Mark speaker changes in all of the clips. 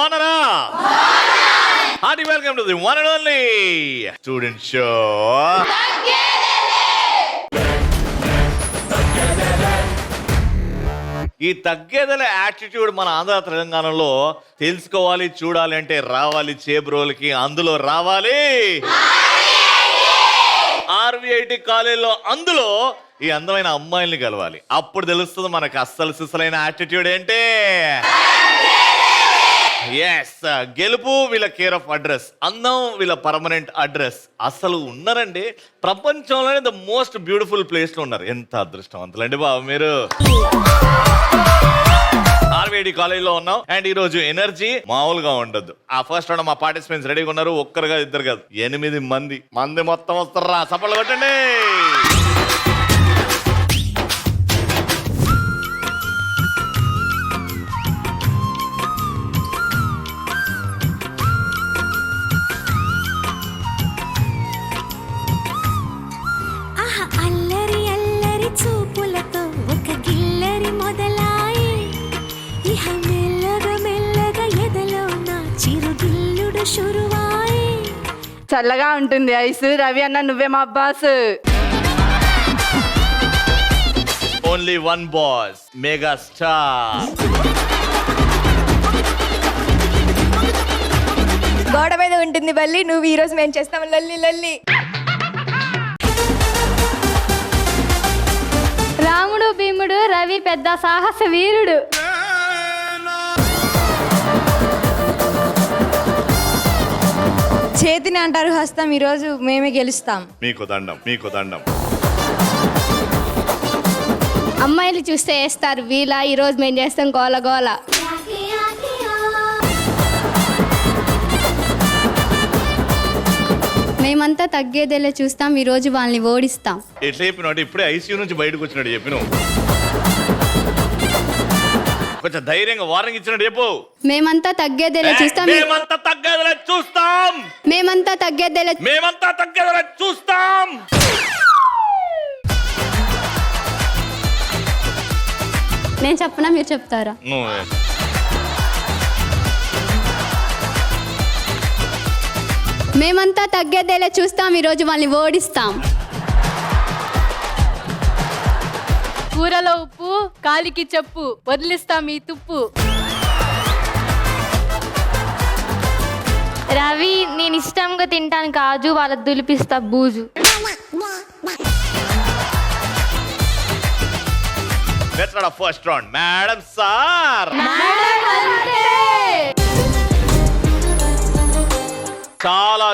Speaker 1: బాగున్నారా? Hearty welcome to the one and only student show. ఈ తగ్గేదల attitude మన ఆంధ్ర తెలంగాణలో తెలుసుకోవాలి, చూడాలి అంటే రావాలి చేబ్రోలకి. అందులో రావాలి ఆర్విఐటి కాలేజీలో, అందులో ఈ అందమైన అమ్మాయిల్ని కలవాలి. అప్పుడు తెలుస్తుంది మనకు అస్సలు సిసలైన యాటిట్యూడ్ ఏంటి. ఎస్, గెలుపు వీళ్ళ కేర్ ఆఫ్ అడ్రస్, అందం వీళ్ళ పర్మనెంట్ అడ్రస్. అసలు ఉన్నారండి ప్రపంచంలోనే ద మోస్ట్ బ్యూటిఫుల్ ప్లేస్ లో ఉన్నారు. ఎంత అదృష్టవంతులండి బాబు మీరు. ఆర్విఐటి కాలేజ్ లో ఉన్నాం అండ్ ఈ రోజు ఎనర్జీ మామూలుగా ఉండదు. ఆ ఫస్ట్ రౌండ్ మా పార్టిసిపెంట్స్ రెడీగా ఉన్నారు. ఒక్కరు కాదు, ఇద్దరు కాదు, 8 మంది మొత్తం వస్తారా? సపళ్ళు కొట్టండి.
Speaker 2: చల్లగా ఉంటుంది ఐసు. రవి అన్న నువ్వే మా boss.
Speaker 1: Only one boss, mega star.
Speaker 3: గోడ మీద ఉంటుంది బల్లి, నువ్వు ఈ రోజు మేము చేస్తాం లల్లి లల్లి.
Speaker 4: రాముడు భీముడు, రవి పెద్ద సాహస వీరుడు.
Speaker 3: చేతిని అంటారు హస్తం, ఈ రోజు మేమే గెలుస్తాం.
Speaker 1: మీకు దండం, మీకు దండం.
Speaker 4: అమ్మాయిలు చూస్తే వేస్తారు వీళ్ళ, ఈ రోజు మేము చేస్తాం గోల గోల. మేమంతా తగ్గేదేలే చూస్తాం, ఈ రోజు వాళ్ళని ఓడిస్తాం.
Speaker 1: ఎట్లా చెప్పినాడు? ఇప్పుడే ఐసీయూ నుంచి బయటకు వచ్చినాడు చెప్పిన. కొంచెం ధైర్యంగా వార్నింగ్ ఇచ్చినట్టు చెప్పు.
Speaker 4: మేమంతా తగ్గేదేలే చూస్తాం,
Speaker 1: మేమంతా తగ్గేదేలే చూస్తాం,
Speaker 4: మేమంతా తగ్గేదేలే,
Speaker 1: మేమంతా తగ్గేదేలే చూస్తాం.
Speaker 4: నేను చెప్పనా మీరు చెప్తారా? మేమంతా తగ్గేదేలే చూస్తాం, ఈ రోజు వాళ్ళని ఓడిస్తాం.
Speaker 2: కూరలో ఉప్పు, కాలికి చెప్పు, వదిలిస్తాం ఈ తుప్పు.
Speaker 4: రవి నేను ఇష్టంగా తింటాను కాజు, వాళ్ళకి దులిపిస్తా బూజు.
Speaker 1: Let's start our first round. Madam Sir.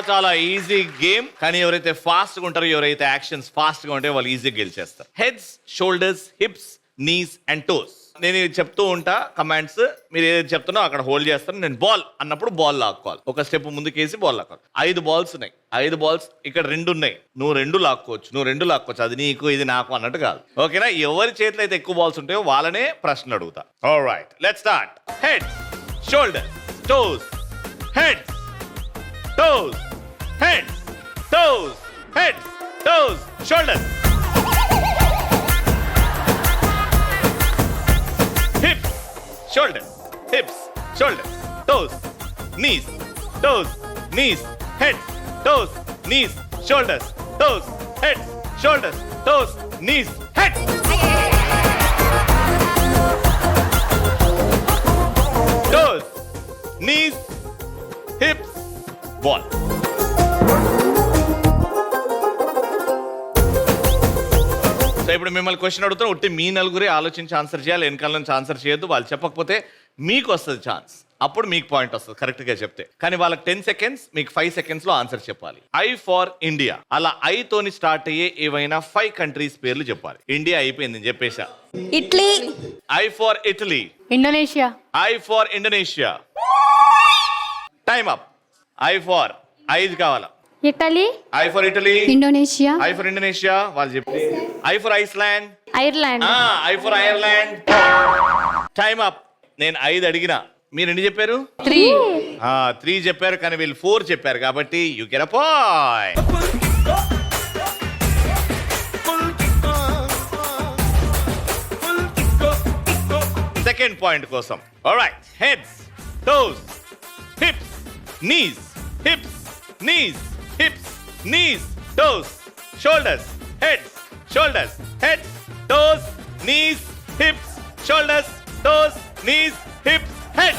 Speaker 1: చాలా ఈజీ గేమ్. కానీ ఎవరైతే ఫాస్ట్ గా ఉంటారో, ఎవరైతే యాక్షన్స్ ఫాస్ట్ గా ఉంటే వాళ్ళు ఈజీగా గెలిచేస్తారు. Heads, shoulders, hips, knees and toes. నేను చెప్తూ ఉంటా కమాండ్స్, మీరు ఏదైతే చెప్తున్నా అక్కడ హోల్డ్ చేస్తాను. నేను బాల్ అన్నప్పుడు బాల్ లాక్కోవాలి. ఒక స్టెప్ ముందుకేసి బాల్ లాక్కోవాలి. 5 బాల్స్ ఉన్నాయి. 5 బాల్స్ ఇక్కడ 2 ఉన్నాయి. నువ్వు 2 లాక్కోవచ్చు. అది నీకు ఇది నాకు అన్నట్టు కాదు. ఓకేనా? ఎవరి చేతిలో అయితే ఎక్కువ బాల్స్ ఉంటాయో వాళ్ళనే ప్రశ్నలు అడుగుతా. Alright, let's start. Heads, shoulders, toes, heads, toes, heads, toes, heads, toes, shoulders, hips, shoulders, hips, shoulders, toes, knees, heads, toes, knees, shoulders, toes, heads, shoulders, toes, knees, heads. Toes, knees, hips, ball. So ఇప్పుడు మిమ్మల్ని question అడుగుతాను. ఒట్టి మీ నలుగురే ఆలోచించి answer చేయాలి. వెనకాల నుంచి answer చేయొద్దు. వాళ్ళు చెప్పకపోతే మీకు వస్తుంది ఛాన్స్. అప్పుడు మీకు పాయింట్ వస్తుంది కరెక్ట్ గా చెప్తే. కానీ వాళ్ళకి 10 సెకండ్స్, మీకు 5 సెకండ్స్ లో ఆన్సర్ చెప్పాలి. ఐ ఫార్ ఇండియా, అలా ఐ తోని స్టార్ట్ అయ్యే ఏవైనా 5 కంట్రీస్ పేర్లు చెప్పాలి. ఇండియా అయిపోయింది చెప్పేసా.
Speaker 3: Italy.
Speaker 1: I for Italy.
Speaker 2: Indonesia.
Speaker 1: I for Indonesia. Time up. I for 5 కావాలా?
Speaker 4: Italy.
Speaker 1: I for Italy.
Speaker 4: Indonesia.
Speaker 1: I for Indonesia. వాళ్ళు చెప్పి. I for Iceland.
Speaker 4: Ireland.
Speaker 1: I for Ireland. Time up. నేను 5 అడిగినా, మీరు ఎన్ని చెప్పారు? 3 చెప్పారు. కానీ వీళ్ళు 4 చెప్పారు కాబట్టి you get a point. Second point కోసం. Alright, heads, toes, knees, hips, knees, hips, knees, toes, shoulders, head, shoulders, head, toes, knees, hips, shoulders, toes, knees, hips, head.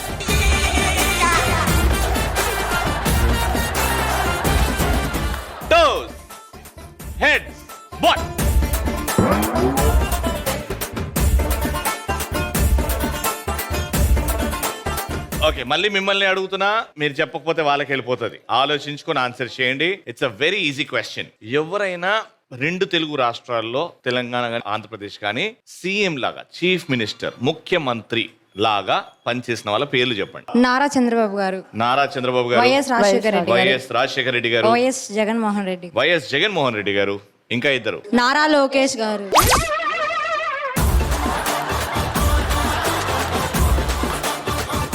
Speaker 1: Toes, head, what? Okay, మళ్ళీ మిమ్మల్ని అడుగుతున్నా, మీరు చెప్పకపోతే వాళ్ళకి వెళ్ళిపోతుంది. ఆలోచించుకొని answer చేయండి. It's a very easy question. ఎవరైనా 2 తెలుగు రాష్ట్రాల్లో, తెలంగాణ కానీ ఆంధ్రప్రదేశ్ కానీ, సీఎం లాగా, చీఫ్ మినిస్టర్, ముఖ్యమంత్రి లాగా పనిచేసిన వాళ్ళ పేర్లు చెప్పండి.
Speaker 3: నారా చంద్రబాబు గారు,
Speaker 1: నారా చంద్రబాబు గారు,
Speaker 3: వైఎస్ రాజశేఖర రెడ్డి గారు,
Speaker 1: వైఎస్ రాజశేఖర రెడ్డి గారు,
Speaker 3: వైఎస్ జగన్మోహన్ రెడ్డి,
Speaker 1: వైఎస్ జగన్మోహన్ రెడ్డి గారు, ఇంకా ఇద్దరు,
Speaker 3: నారా లోకేష్ గారు,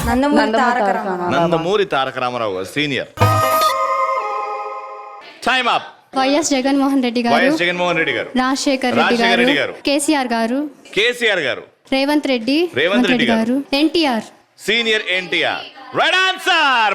Speaker 1: నందమూరి తారక రామారావు గారు senior. Time up.
Speaker 4: YS Jaganmohan Reddy గారు,
Speaker 1: వైఎస్ జగన్మోహన్ రెడ్డి గారు,
Speaker 4: రాజశేఖర్
Speaker 1: రాజశేఖర రెడ్డి
Speaker 4: రెడ్డి
Speaker 1: గారు,
Speaker 4: గారు, కేసీఆర్ గారు,
Speaker 1: కేసీఆర్ గారు,
Speaker 4: రేవంత్ రెడ్డి
Speaker 1: గారు,
Speaker 4: NTR,
Speaker 1: senior NTR. Right answer.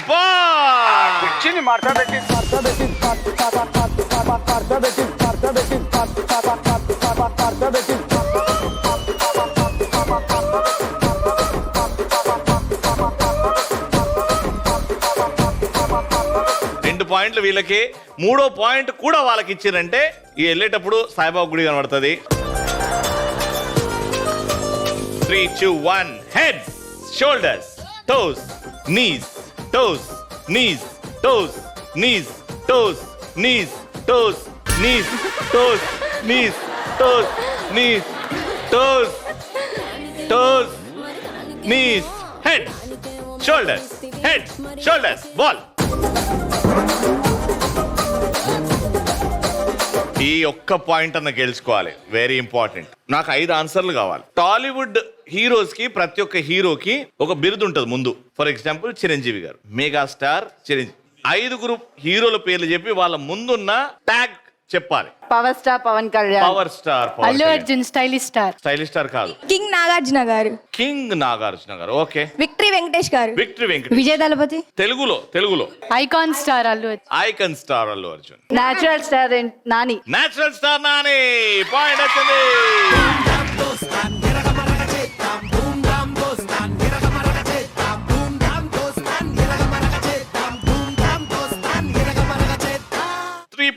Speaker 1: పాయింట్లు వీళ్ళకి, 3వ పాయింట్ కూడా వాళ్ళకి ఇచ్చారంటే ఈ వెళ్ళేటప్పుడు సాయిబాబా గుడి కనబడుతుంది. 3, 2, 1. Head, shoulders, toes, knees, toes, knees, toes, knees, toes, knees, toes, knees, toes, knees, toes, knees, toes, toes, knees, head, shoulders, head, shoulders, ball. ఈ ఒక్క పాయింట్ అన్న గెలుచుకోవాలి, వెరీ ఇంపార్టెంట్. నాకు 5 ఆన్సర్లు కావాలి. టాలీవుడ్ హీరోస్ కి, ప్రతి ఒక్క హీరోకి ఒక బిరుదు ఉంటుంది ముందు. ఫర్ ఎగ్జాంపుల్ చిరంజీవి గారు, మెగాస్టార్ చిరంజీవి. 5 హీరోల పేర్లు చెప్పి వాళ్ళ ముందున్న ట్యాగ్ చెప్పాలి.
Speaker 2: Power star Pawan Kalyan,
Speaker 1: power star
Speaker 2: Allu Arjun, stylish star,
Speaker 1: stylish star కాదు,
Speaker 3: కింగ్ నాగార్జున గారు,
Speaker 1: కింగ్ నాగార్జున గారు. ఓకే.
Speaker 3: విక్టరీ వెంకటేష్ గారు,
Speaker 1: విక్టరీ వెంకటేష్.
Speaker 3: విజయ్ దళపతి,
Speaker 1: తెలుగులో
Speaker 2: icon star Allu Arjun,
Speaker 1: icon star Allu Arjun,
Speaker 2: natural star Nani,
Speaker 1: natural star Nani. Point వచ్చింది.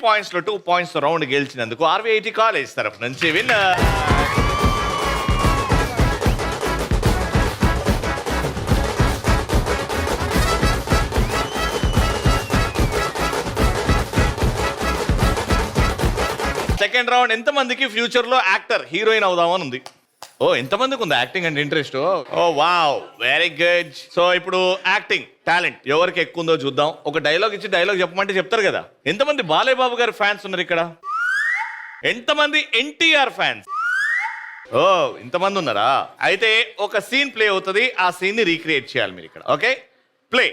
Speaker 1: points లో 2 points రౌండ్ గెలిచినందుకు RVIT కాలేజ్ తరఫు నుంచి విన్నర్. Second round. ఎంతమందికి ఫ్యూచర్ లో యాక్టర్, హీరోయిన్ అవుదామని ఉంది? ఓ, ఎంతమందికి ఉంది యాక్టింగ్ అంటే ఇంట్రెస్ట్? ఓ వావ్, వెరీ గుడ్. సో ఇప్పుడు యాక్టింగ్ టాలెంట్ ఎవరికి ఎక్కువ ఉందో చూద్దాం. ఒక డైలాగ్ ఇచ్చి డైలాగ్ చెప్పమంటే చెప్తారు కదా. ఎంతమంది బాలయ్య బాబు గారి ఫ్యాన్స్ ఉన్నారు ఇక్కడ? ఎంతమంది ఎన్టీఆర్ ఫ్యాన్స్? ఓ, ఇంతమంది ఉన్నారా? అయితే ఒక సీన్ ప్లే అవుతుంది, ఆ సీన్ ని రీక్రియేట్ చేయాలి మీరు ఇక్కడ. Okay, play.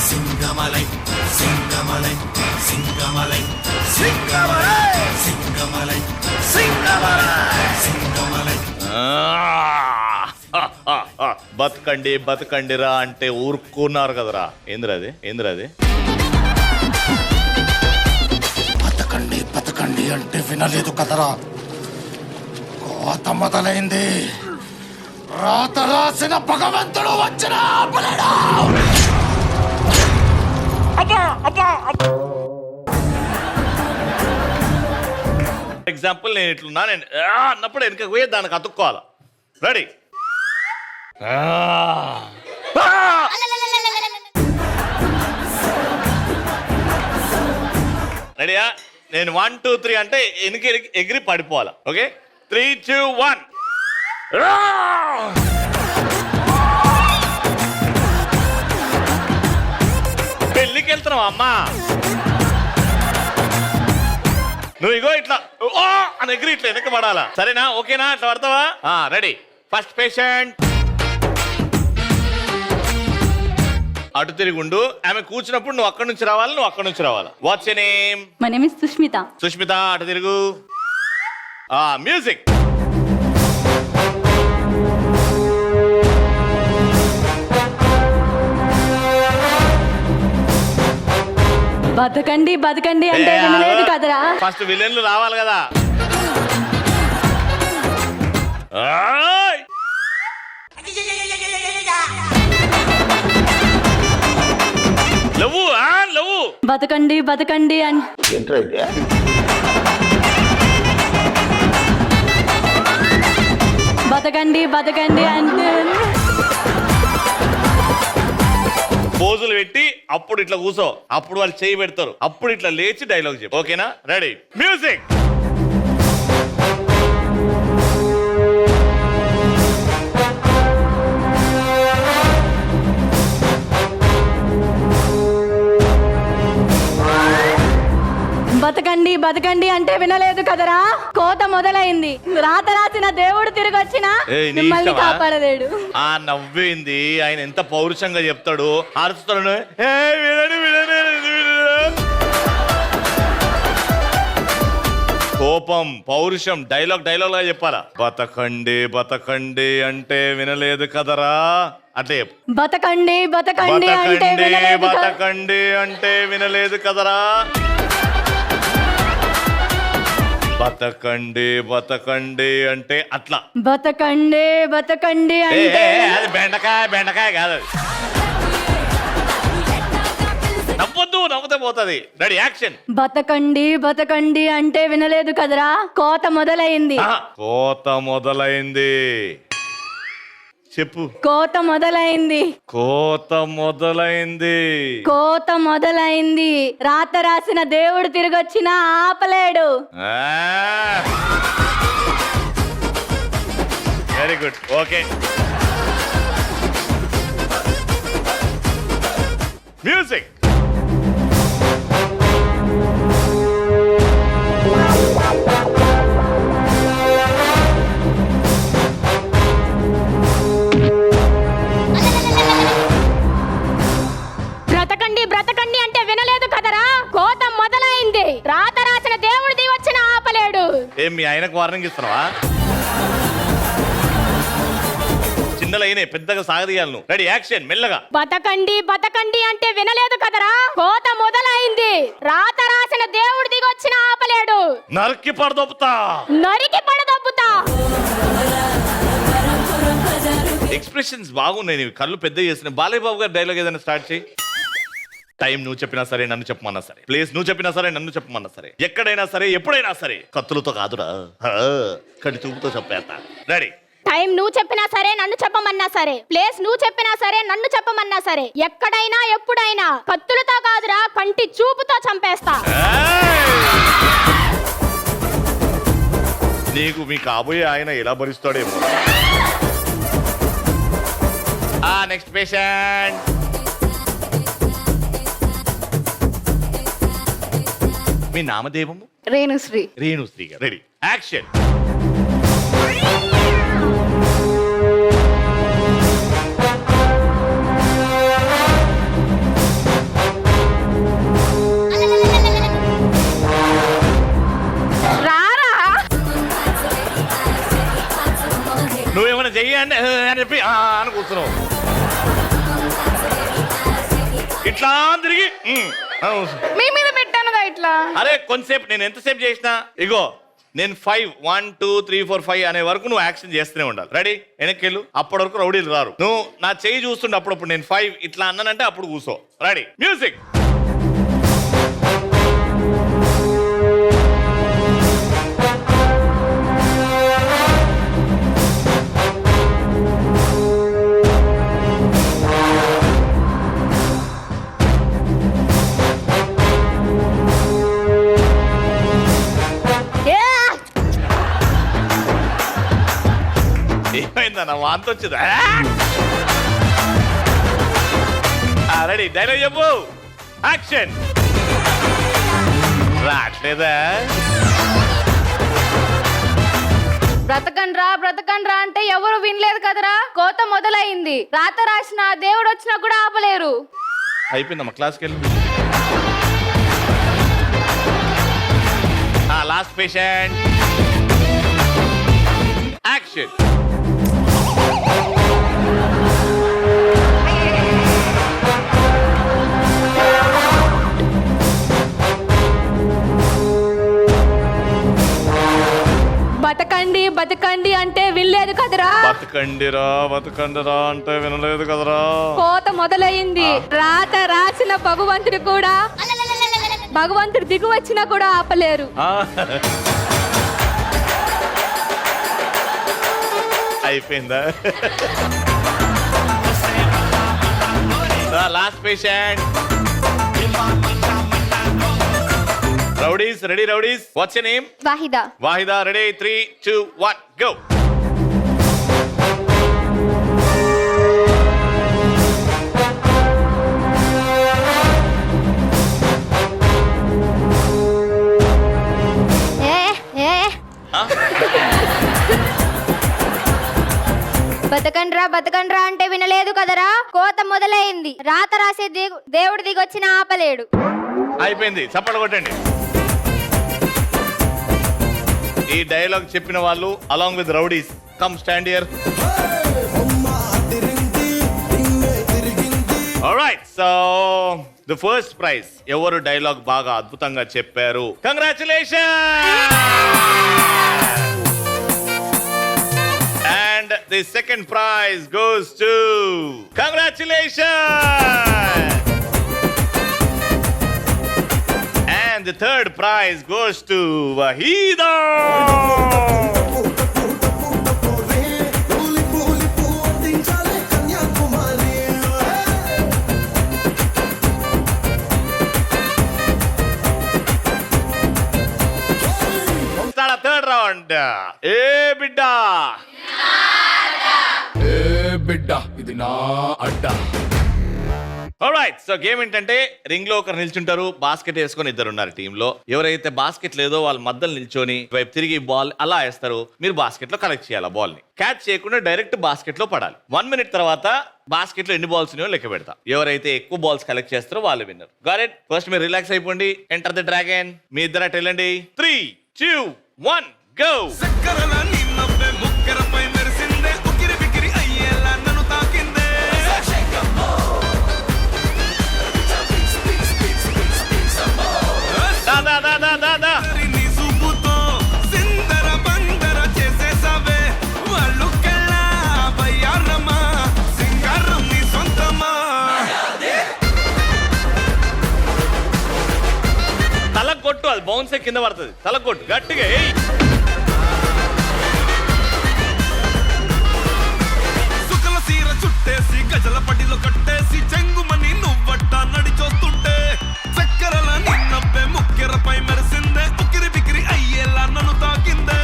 Speaker 5: సింగమలై సింగమలై సింగమలై సింగమలై సింగమలై సింగమలై
Speaker 1: బతకండి బతకండిరా అంటే ఊరుకున్నారు కదరా. ఏంద్రది?
Speaker 5: బతకండి బతకండి అంటే వినలేదు కదరా. కోత మొదలైంది, రాత రాసిన భగవంతుడు వచ్చిన
Speaker 1: ఎగ్జాంపుల్, నేను ఇట్లున్నా, నేను అన్నప్పుడు వెనక పోయి దానికి అతుక్కోవాలా. రెడీ? రెడీయా? నేను 1, 2, 3 అంటే వెనక ఎగిరి పడిపోవాలా. ఓకే, 3, 2, 1. పెళ్ళికి వెళ్తున్నావా అమ్మా? నువ్వు ఇగో ఇట్లా ఓ అని ఎగిరి ఇట్లా వెనక పడాలా. సరేనా? ఓకేనా? ఇట్లా పడతావా? రెడీ. First patient. అటు తిరిగి ఉండు. ఆమె కూర్చున్నప్పుడు నువ్వు అక్కడి నుంచి రావాలి, నువ్వు అక్కడి నుంచి రావాలి. Watts your name?
Speaker 2: My name is Sushmita.
Speaker 1: Sushmita, అటు తిరుగు. మ్యూజిక్.
Speaker 2: బతకండి బతకండి అంటే వినలేదు కదరా.
Speaker 1: ఫస్ట్ విలన్లు రావాలి కదా. ఆయ్! Love love.
Speaker 2: బతకండి బతకండి అంటే బతకండి బతకండి అంటే
Speaker 1: పోజులు పెట్టి అప్పుడు ఇట్లా కూసో, అప్పుడు వాళ్ళు చేయి పెడతారు, అప్పుడు ఇట్లా లేచి డైలాగ్ చెప్పు. ఓకేనా? Ready, music.
Speaker 2: బతకండి బతకండి అంటే వినలేదు కదరా. కోత మొదలైంది, రాత రాసిన దేవుడు తిరిగి వచ్చినా
Speaker 1: ఏయ్, నీ
Speaker 2: మిమ్మల్ని
Speaker 1: ఇష్టమా?
Speaker 2: కాపాడలేడు.
Speaker 1: ఆ నవ్వింది ఆయన ఎంత పౌరుషంగా చెప్తాడు. అరుస్తాడు, కోపం, పౌరుషం, డైలాగ్ లా చెప్పాలా. బతకండి బతకండి అంటే వినలేదు కదరా అంటే చెప్పు.
Speaker 2: బతకండి బతకండి అంటే
Speaker 1: బతకండి
Speaker 2: వినలేదు కదరా.
Speaker 1: బతకండి అంటే వినలేదు కదరా. బతకండి బతకండి అంటే అట్లా.
Speaker 2: బతకండి బతకండి అంటే
Speaker 1: అది బెండకాయ కాదు అది. నవ్వొద్దు, నవ్వుతే పోతుంది. Ready, action.
Speaker 2: బతకండి బతకండి అంటే వినలేదు కదరా. కోత మొదలైంది.
Speaker 1: కోత మొదలైంది చెప్పు.
Speaker 2: కోత మొదలైంది.
Speaker 1: కోత మొదలైంది.
Speaker 2: కోత మొదలైంది. రాత రాసిన దేవుడు తిరిగొచ్చినా ఆపలేడు.
Speaker 1: Very good, okay. మ్యూజిక్.
Speaker 4: బ్రతకండి బ్రతకండి అంటే వినలేదు కదరా. కోత మొదలైంది. రాత రాసిన దేవుడు దిగొచ్చిన ఆపలేడు.
Speaker 1: ఏం మీ ఆయనకు వార్నింగ్ ఇస్తున్నావా? చిన్నలైన పెద్దగా సాగదీయాలి నువ్వు. రెడీ, యాక్షన్, మెల్లగా.
Speaker 4: బతకండి బతకండి అంటే వినలేదు కదరా. కోత మొదలైంది. రాత రాసిన దేవుడు దిగొచ్చిన ఆపలేడు.
Speaker 1: నరికి పడదొప్పుతా.
Speaker 4: నరికి పడదొబ్బుతా.
Speaker 1: ఎక్స్ప్రెషన్స్ బాగున్నాయి నీవి, కళ్ళు పెద్ద చేసిన. బాలయ్య బాబు గారు డైలాగ్ ఏదైనా స్టార్ట్ చేయి. టైం నువ్వు చెప్పినా సరే, నన్ను చెప్పమన్నా సరే, ప్లేస్ నువ్వు చెప్పినా సరే, నన్ను చెప్పమన్నా సరే, ఎక్కడైనా సరే, ఎప్పుడైనా సరే, కత్తులతో కాదురా, కడి చూపుతో చెప్పేస్తా. రెడీ.
Speaker 4: టైం నువ్వు చెప్పినా సరే, నన్ను చెప్పమన్నా సరే, ప్లేస్ నువ్వు చెప్పినా సరే, నన్ను చెప్పమన్నా సరే, ఎక్కడైనా ఎప్పుడైనా కత్తులతో కాదురా, కంటి చూపుతో చంపేస్తా.
Speaker 1: నీకు మీ కాబోయే ఆయన ఎలా భరిస్తాడేమో. Next patient. మీ నామదేవము?
Speaker 2: రేణుశ్రీ.
Speaker 1: రేణుశ్రీ గారు. Ready, action. నువ్వేమైనా చెయ్యండి అని చెప్పి అని కూర్చున్నావు. ఇట్లా తిరిగి
Speaker 2: మీ మీద పెట్టానుగా ఇట్లా.
Speaker 1: అరే కొంతసేపు నేను ఎంతసేపు చేసినా, ఇగో నేను 5 1 2 3 4 5 అనే వరకు నువ్వు యాక్షన్ చేస్తూనే ఉండాలి. రెడీ, వెనక్కెళ్ళు. అప్పటి వరకు రౌడీలు రారు. నువ్వు నా చెయ్యి చూస్తుండే అప్పుడప్పుడు నేను 5 ఇట్లా అన్నానంటే అప్పుడు కూర్చో. Ready, music. ఏమైందన్న వాంత వచ్చిందా? రెడీ, డైలాగ్ చెప్పు. యాక్షన్. రాట్లేదా?
Speaker 2: బ్రతకండ్రా బ్రతకండ్రా అంటే ఎవరు వినలేదు కదరా. కోత మొదలైంది. రాత రాసిన దేవుడు వచ్చినా కూడా ఆపలేరు.
Speaker 1: అయిపోయిందమ్మా, క్లాస్కి వెళ్ళి. Last patient, action.
Speaker 2: బతకండి బతకండి అంటే వినలేదు కదరా.
Speaker 1: బతకండిరా అంటే వినలేదు కదరా.
Speaker 2: కోత మొదలైంది. రాత రాసిన భగవంతుడు కూడా, భగవంతుడు దిగు వచ్చినా కూడా ఆపలేరు.
Speaker 1: అయిపోయిందా? Last patient. Rowdies ready? Rowdies, what's your name?
Speaker 3: Waheeda.
Speaker 1: Waheeda, ready? 3, 2, 1, go.
Speaker 3: బతకండ్రా అంటే వినలేదు కదరా. కోత మొదలైంది. రాత రాసే దేవుడు దిగొచ్చిన ఆపలేడు.
Speaker 1: అయిపోయింది, చప్పట్లు కొట్టండి. ఈ డైలాగ్ చెప్పిన వాళ్ళు along with rowdies come stand here. Alright, so the first prize ఎవరు డైలాగ్ బాగా అద్భుతంగా చెప్పారు, congratulation. And the second prize goes to, congratulations. And the third prize goes to Wahida. Start a third round. Hey, bidda.
Speaker 5: బిడ్డ ఇది నా అడ్డా.
Speaker 1: Alright, so game ఏంటంటే ring లో ఒకరు నిల్చుంటారు, బాస్కెట్ వేసుకొని ఇద్దరు ఉన్నారు టీమ్ లో. ఎవరైతే బాస్కెట్ లేదో వాళ్ళ మధ్యలో నిల్చొని వైపు తిరిగి బాల్ అలా వేస్తారు. మీరు బాస్కెట్ లో కలెక్ట్ చేయాలి. బాల్ ని క్యాచ్ చేయకుండా డైరెక్ట్ బాస్కెట్ లో పడాలి. 1 minute తర్వాత బాస్కెట్ లో ఎన్ని బాల్స్ ఉన్నాయో లెక్క పెడతా. ఎవరైతే ఎక్కువ బాల్స్ కలెక్ట్ చేస్తారో వాళ్ళు విన్నర్. Got it? ఫస్ట్ మీరు రిలాక్స్ అయిపోండి. Enter the dragon. మీ ఇద్దరు అటు వెళ్ళండి. 3, 2, 1, గో. తలకు కొట్టు, అది బౌన్స్ కింద పడుతుంది. తలకు కొట్టు గట్టిగా.
Speaker 6: సుకల సీర చుట్టేసి గజల పడిలో కట్టేసి చెంగుమని నువ్వట్ట నడి చూస్తుంటే చక్కరల నిన్నబ్బే ముక్కెరపై మెరిసిందే ఉక్కిరి బిక్కిరి అయ్యేలా నన్ను తాకిందే.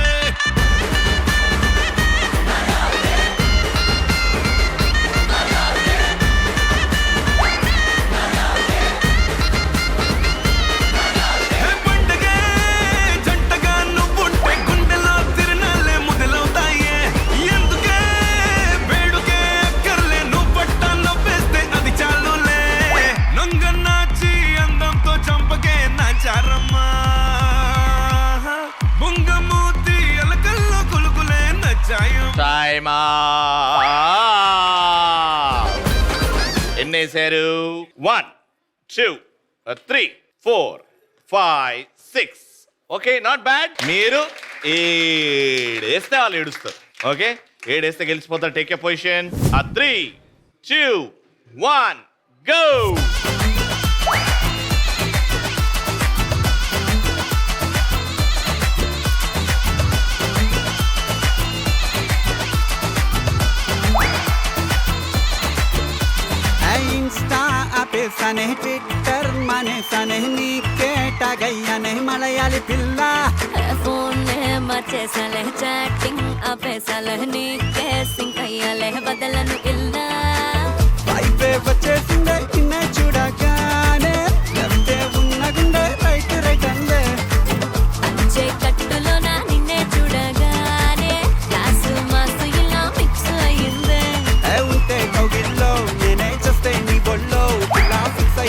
Speaker 1: ఎన్నేసారు? 1, 2, 3, 4, 5, 6. Okay, not bad. మీరు 7 వేస్తే వాళ్ళు ఏడుస్తారు. ఓకే, 7 వేస్తే గెలిచిపోతారు. Take a position. 3, 2, 1, గో.
Speaker 7: సనే ట్విట్టర్ మనే సనే నీకేట గయ్యనే మలయాళి పిల్ల
Speaker 8: ఫోన్ మర్చేసలే చాటింగ్ ఆపేసలే నీకే సింక్ అయ్యాలే బదలను ఇల్లా
Speaker 7: వైపే వచ్చేసిందే నిన్నే చూడగానే లెఫ్టే ఉన్న గుండె రైట్ రైట్ అందే
Speaker 8: అంచే కట్టులో నా నిన్నే చూడగానే క్లాసు మాసు ఇలా మిక్స్ అయ్యిందే
Speaker 7: ఉంటే కౌగిల్లో నేనే చేస్తే నీ బొల్లో ఇలా ఫిక్స్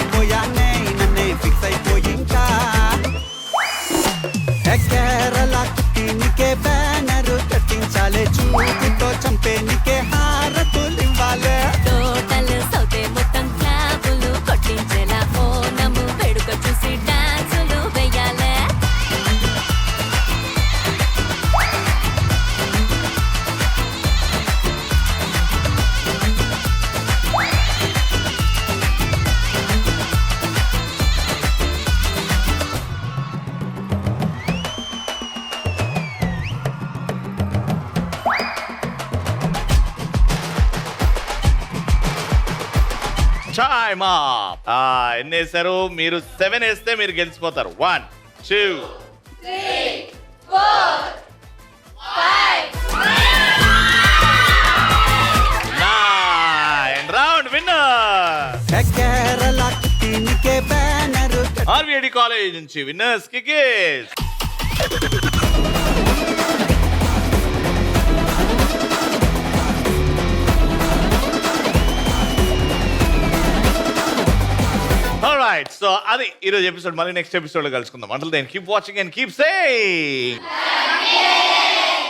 Speaker 1: టైమ్ అప్. ఎన్ని వేసారు మీరు? 7 వేస్తే మీరు గెలిచిపోతారు. 1 2 3 4 5 9 రౌండ్ విన్నర్
Speaker 7: కేరళ టీమ్కే బ్యానర్
Speaker 1: ఆర్విఐడి కాలేజ్ నుంచి విన్నర్స్ కి గిఫ్ట్. Alright, so అది ఈరోజు ఎపిసోడ్. మళ్ళీ నెక్స్ట్ ఎపిసోడ్ లో కలుసుకుందాం. Until then keep watching and keep saying